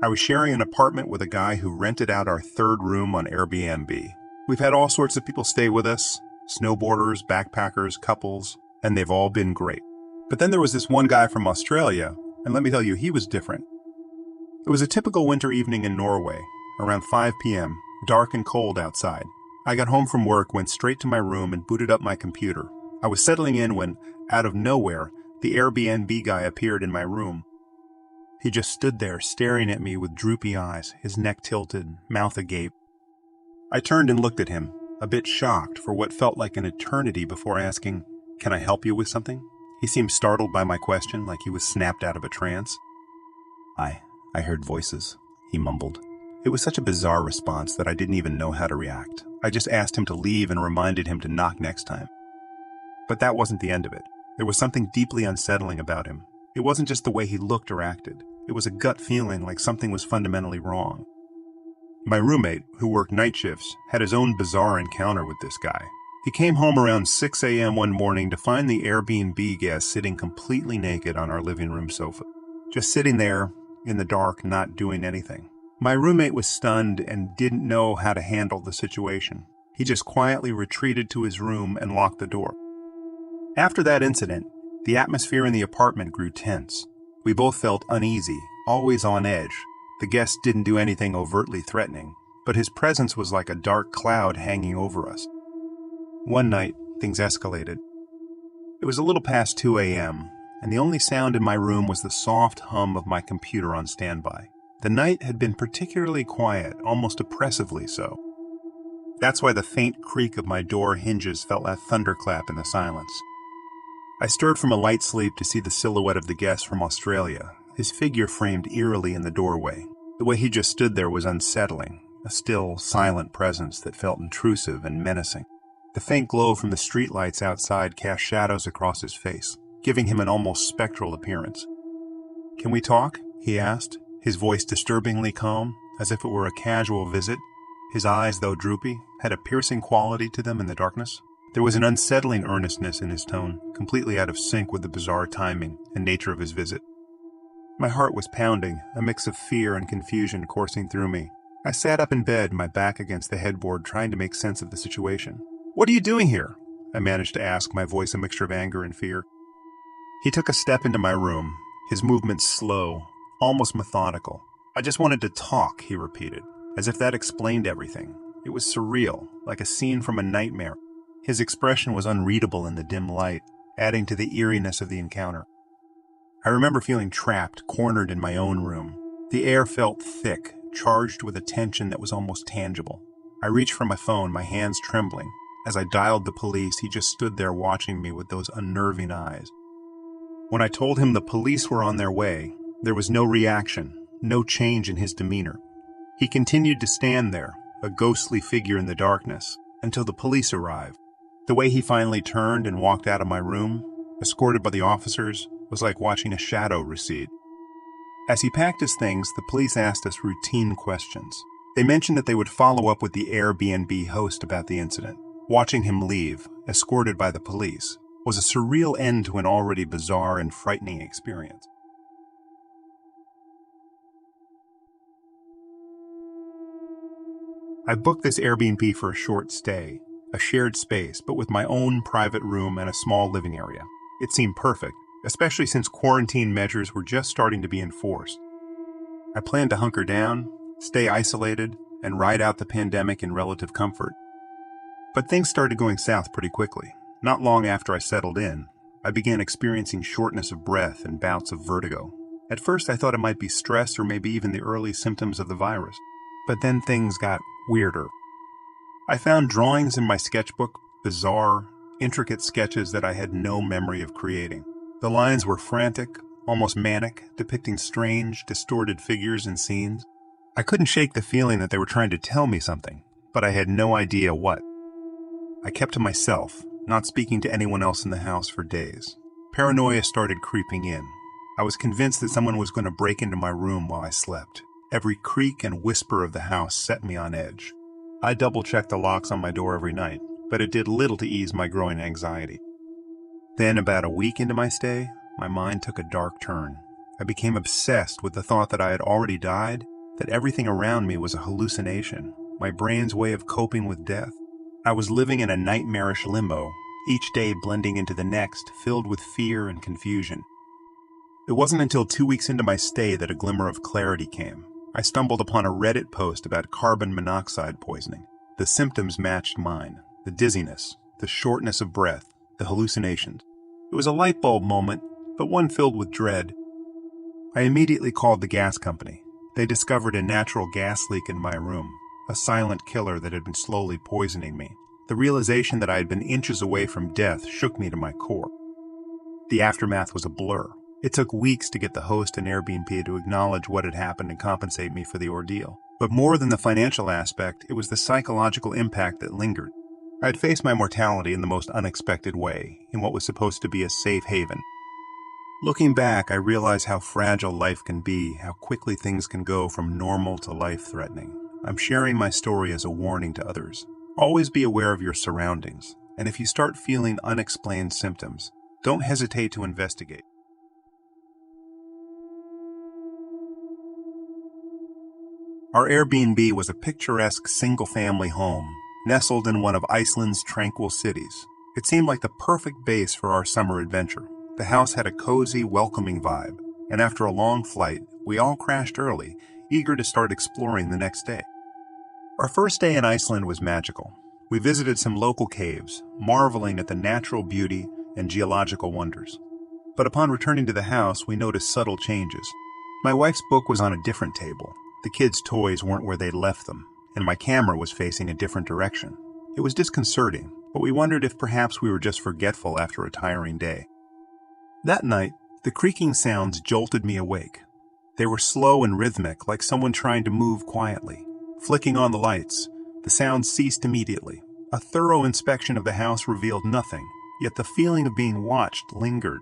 I was sharing an apartment with a guy who rented out our third room on Airbnb. We've had all sorts of people stay with us, snowboarders, backpackers, couples, and they've all been great. But then there was this one guy from Australia, and let me tell you, he was different. It was a typical winter evening in Norway, around 5 p.m., dark and cold outside. I got home from work, went straight to my room, and booted up my computer. I was settling in when, out of nowhere, the Airbnb guy appeared in my room. He just stood there staring at me with droopy eyes, his neck tilted, mouth agape. I turned and looked at him, a bit shocked for what felt like an eternity before asking, "Can I help you with something?" He seemed startled by my question, like he was snapped out of a trance. I heard voices," he mumbled. It was such a bizarre response that I didn't even know how to react. I just asked him to leave and reminded him to knock next time. But that wasn't the end of it. There was something deeply unsettling about him. It wasn't just the way he looked or acted. It was a gut feeling like something was fundamentally wrong. My roommate, who worked night shifts, had his own bizarre encounter with this guy. He came home around 6 a.m. one morning to find the Airbnb guest sitting completely naked on our living room sofa. Just sitting there, in the dark, not doing anything. My roommate was stunned and didn't know how to handle the situation. He just quietly retreated to his room and locked the door. After that incident, the atmosphere in the apartment grew tense. We both felt uneasy, always on edge. The guest didn't do anything overtly threatening, but his presence was like a dark cloud hanging over us. One night, things escalated. It was a little past 2 a.m., and the only sound in my room was the soft hum of my computer on standby. The night had been particularly quiet, almost oppressively so. That's why the faint creak of my door hinges felt like a thunderclap in the silence. I stirred from a light sleep to see the silhouette of the guest from Australia, his figure framed eerily in the doorway. The way he just stood there was unsettling, a still, silent presence that felt intrusive and menacing. The faint glow from the streetlights outside cast shadows across his face, giving him an almost spectral appearance. "Can we talk?" he asked, his voice disturbingly calm, as if it were a casual visit. His eyes, though droopy, had a piercing quality to them in the darkness. There was an unsettling earnestness in his tone, completely out of sync with the bizarre timing and nature of his visit. My heart was pounding, a mix of fear and confusion coursing through me. I sat up in bed, my back against the headboard, trying to make sense of the situation. "What are you doing here?" I managed to ask, my voice a mixture of anger and fear. He took a step into my room, his movements slow, almost methodical. "I just wanted to talk," he repeated, as if that explained everything. It was surreal, like a scene from a nightmare. His expression was unreadable in the dim light, adding to the eeriness of the encounter. I remember feeling trapped, cornered in my own room. The air felt thick, charged with a tension that was almost tangible. I reached for my phone, my hands trembling. As I dialed the police, he just stood there watching me with those unnerving eyes. When I told him the police were on their way, there was no reaction, no change in his demeanor. He continued to stand there, a ghostly figure in the darkness, until the police arrived. The way he finally turned and walked out of my room, escorted by the officers, was like watching a shadow recede. As he packed his things, the police asked us routine questions. They mentioned that they would follow up with the Airbnb host about the incident. Watching him leave, escorted by the police, was a surreal end to an already bizarre and frightening experience. I booked this Airbnb for a short stay, a shared space, but with my own private room and a small living area. It seemed perfect, especially since quarantine measures were just starting to be enforced. I planned to hunker down, stay isolated, and ride out the pandemic in relative comfort. But things started going south pretty quickly. Not long after I settled in, I began experiencing shortness of breath and bouts of vertigo. At first I thought it might be stress or maybe even the early symptoms of the virus. But then things got weirder. I found drawings in my sketchbook, bizarre, intricate sketches that I had no memory of creating. The lines were frantic, almost manic, depicting strange, distorted figures and scenes. I couldn't shake the feeling that they were trying to tell me something, but I had no idea what. I kept to myself, not speaking to anyone else in the house for days. Paranoia started creeping in. I was convinced that someone was going to break into my room while I slept. Every creak and whisper of the house set me on edge. I double-checked the locks on my door every night, but it did little to ease my growing anxiety. Then, about a week into my stay, my mind took a dark turn. I became obsessed with the thought that I had already died that everything around me was a hallucination, my brain's way of coping with death. I was living in a nightmarish limbo, each day blending into the next, filled with fear and confusion. It wasn't until 2 weeks into my stay that a glimmer of clarity came. I stumbled upon a Reddit post about carbon monoxide poisoning. The symptoms matched mine: the dizziness, the shortness of breath, the hallucinations. It was a light bulb moment, but one filled with dread. I immediately called the gas company. They discovered a natural gas leak in my room, a silent killer that had been slowly poisoning me. The realization that I had been inches away from death shook me to my core. The aftermath was a blur. It took weeks to get the host and Airbnb to acknowledge what had happened and compensate me for the ordeal. But more than the financial aspect, it was the psychological impact that lingered. I had faced my mortality in the most unexpected way, in what was supposed to be a safe haven. Looking back, I realize how fragile life can be, how quickly things can go from normal to life-threatening. I'm sharing my story as a warning to others. Always be aware of your surroundings, and if you start feeling unexplained symptoms, don't hesitate to investigate. Our Airbnb was a picturesque single-family home, nestled in one of Iceland's tranquil cities. It seemed like the perfect base for our summer adventure. The house had a cozy, welcoming vibe, and after a long flight, we all crashed early, eager to start exploring the next day. Our first day in Iceland was magical. We visited some local caves, marveling at the natural beauty and geological wonders. But upon returning to the house, we noticed subtle changes. My wife's book was on a different table. The kids' toys weren't where they'd left them, and my camera was facing a different direction. It was disconcerting, but we wondered if perhaps we were just forgetful after a tiring day. That night, the creaking sounds jolted me awake. They were slow and rhythmic, like someone trying to move quietly. Flicking on the lights, the sound ceased immediately. A thorough inspection of the house revealed nothing, yet the feeling of being watched lingered.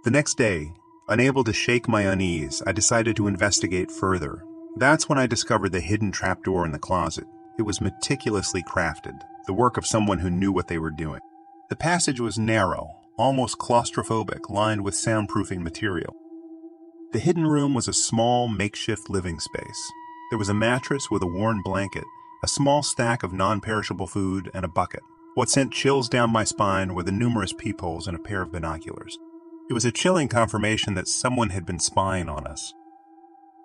The next day, unable to shake my unease, I decided to investigate further. That's when I discovered the hidden trapdoor in the closet. It was meticulously crafted, the work of someone who knew what they were doing. The passage was narrow, almost claustrophobic, lined with soundproofing material. The hidden room was a small, makeshift living space. There was a mattress with a worn blanket, a small stack of non-perishable food, and a bucket. What sent chills down my spine were the numerous peepholes and a pair of binoculars. It was a chilling confirmation that someone had been spying on us.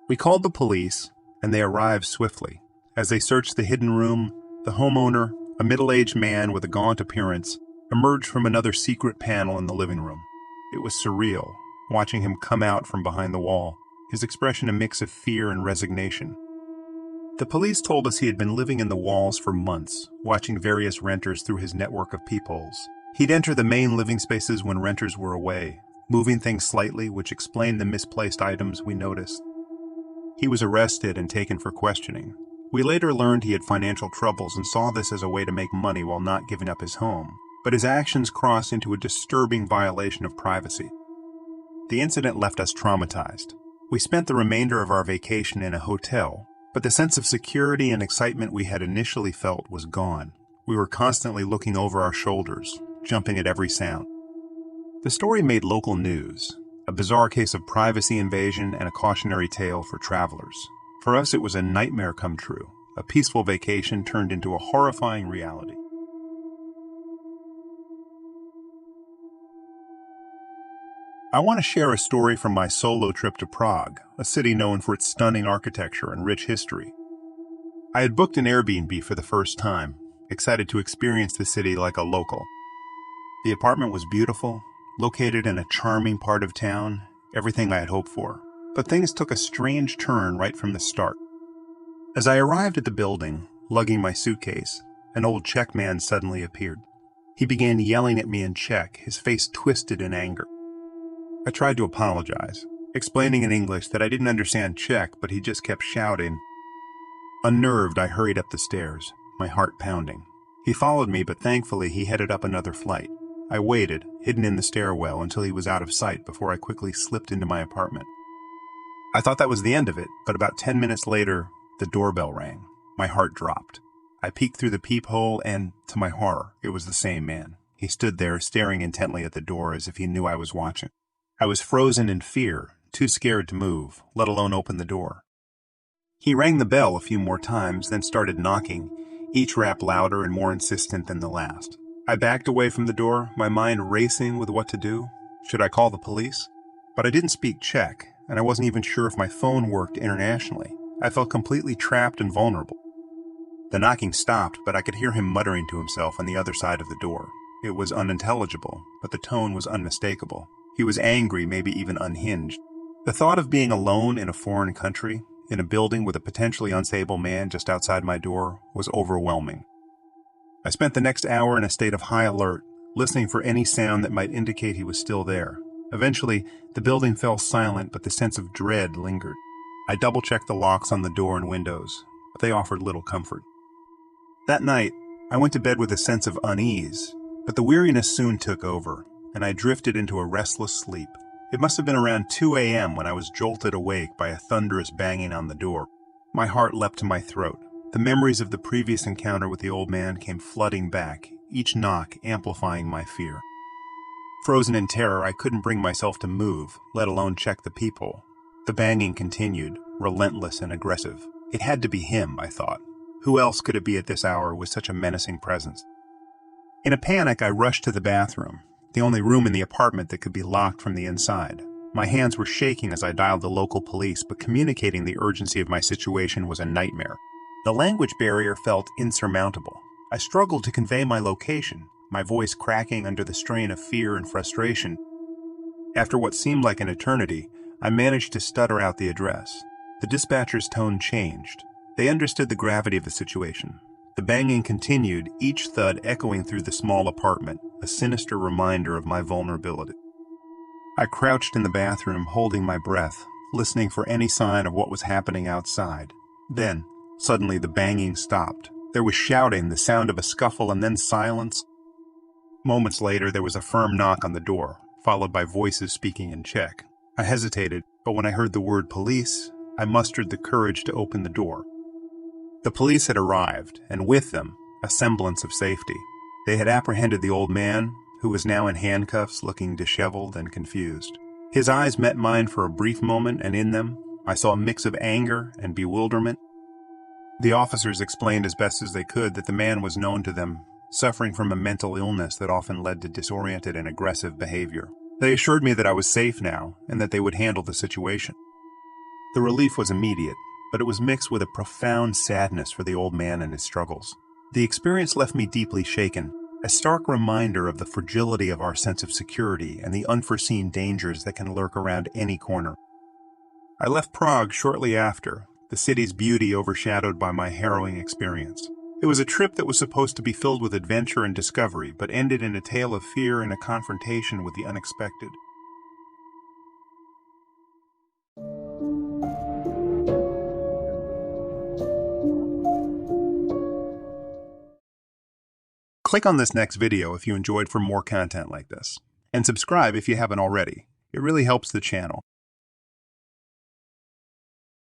We called the police, and they arrived swiftly. As they searched the hidden room, the homeowner, a middle-aged man with a gaunt appearance, emerged from another secret panel in the living room. It was surreal, watching him come out from behind the wall, his expression a mix of fear and resignation. The police told us he had been living in the walls for months, watching various renters through his network of peepholes. He'd enter the main living spaces when renters were away, moving things slightly, which explained the misplaced items we noticed. He was arrested and taken for questioning. We later learned he had financial troubles and saw this as a way to make money while not giving up his home, but his actions crossed into a disturbing violation of privacy. The incident left us traumatized. We spent the remainder of our vacation in a hotel, but the sense of security and excitement we had initially felt was gone. We were constantly looking over our shoulders, jumping at every sound. The story made local news, a bizarre case of privacy invasion and a cautionary tale for travelers. For us, it was a nightmare come true, a peaceful vacation turned into a horrifying reality. I want to share a story from my solo trip to Prague, a city known for its stunning architecture and rich history. I had booked an Airbnb for the first time, excited to experience the city like a local. The apartment was beautiful, located in a charming part of town, everything I had hoped for. But things took a strange turn right from the start. As I arrived at the building, lugging my suitcase, an old Czech man suddenly appeared. He began yelling at me in Czech, his face twisted in anger. I tried to apologize, explaining in English that I didn't understand Czech, but he just kept shouting. Unnerved, I hurried up the stairs, my heart pounding. He followed me, but thankfully he headed up another flight. I waited, hidden in the stairwell, until he was out of sight before I quickly slipped into my apartment. I thought that was the end of it, but about 10 minutes later, the doorbell rang. My heart dropped. I peeked through the peephole and, to my horror, it was the same man. He stood there, staring intently at the door as if he knew I was watching. I was frozen in fear, too scared to move, let alone open the door. He rang the bell a few more times, then started knocking, each rap louder and more insistent than the last. I backed away from the door, my mind racing with what to do. Should I call the police? But I didn't speak Czech, and I wasn't even sure if my phone worked internationally. I felt completely trapped and vulnerable. The knocking stopped, but I could hear him muttering to himself on the other side of the door. It was unintelligible, but the tone was unmistakable. He was angry, maybe even unhinged. The thought of being alone in a foreign country, in a building with a potentially unstable man just outside my door, was overwhelming. I spent the next hour in a state of high alert, listening for any sound that might indicate he was still there. Eventually, the building fell silent, but the sense of dread lingered. I double-checked the locks on the door and windows, but they offered little comfort. That night, I went to bed with a sense of unease, but the weariness soon took over, and I drifted into a restless sleep. It must have been around 2 a.m. when I was jolted awake by a thunderous banging on the door. My heart leapt to my throat. The memories of the previous encounter with the old man came flooding back, each knock amplifying my fear. Frozen in terror, I couldn't bring myself to move, let alone check the peephole. The banging continued, relentless and aggressive. It had to be him, I thought. Who else could it be at this hour with such a menacing presence? In a panic, I rushed to the bathroom, the only room in the apartment that could be locked from the inside. My hands were shaking as I dialed the local police, but communicating the urgency of my situation was a nightmare. The language barrier felt insurmountable. I struggled to convey my location, my voice cracking under the strain of fear and frustration. After what seemed like an eternity, I managed to stutter out the address. The dispatcher's tone changed. They understood the gravity of the situation. The banging continued, each thud echoing through the small apartment, a sinister reminder of my vulnerability. I crouched in the bathroom, holding my breath, listening for any sign of what was happening outside. Then, suddenly the banging stopped. There was shouting, the sound of a scuffle, and then silence. Moments later, there was a firm knock on the door, followed by voices speaking in Czech. I hesitated, but when I heard the word police, I mustered the courage to open the door. The police had arrived, and with them, a semblance of safety. They had apprehended the old man, who was now in handcuffs, looking disheveled and confused. His eyes met mine for a brief moment, and in them, I saw a mix of anger and bewilderment. The officers explained as best as they could that the man was known to them, suffering from a mental illness that often led to disoriented and aggressive behavior. They assured me that I was safe now, and that they would handle the situation. The relief was immediate, but it was mixed with a profound sadness for the old man and his struggles. The experience left me deeply shaken, a stark reminder of the fragility of our sense of security and the unforeseen dangers that can lurk around any corner. I left Prague shortly after, the city's beauty overshadowed by my harrowing experience. It was a trip that was supposed to be filled with adventure and discovery, but ended in a tale of fear and a confrontation with the unexpected. Click on this next video if you enjoyed for more content like this, and subscribe if you haven't already. It really helps the channel.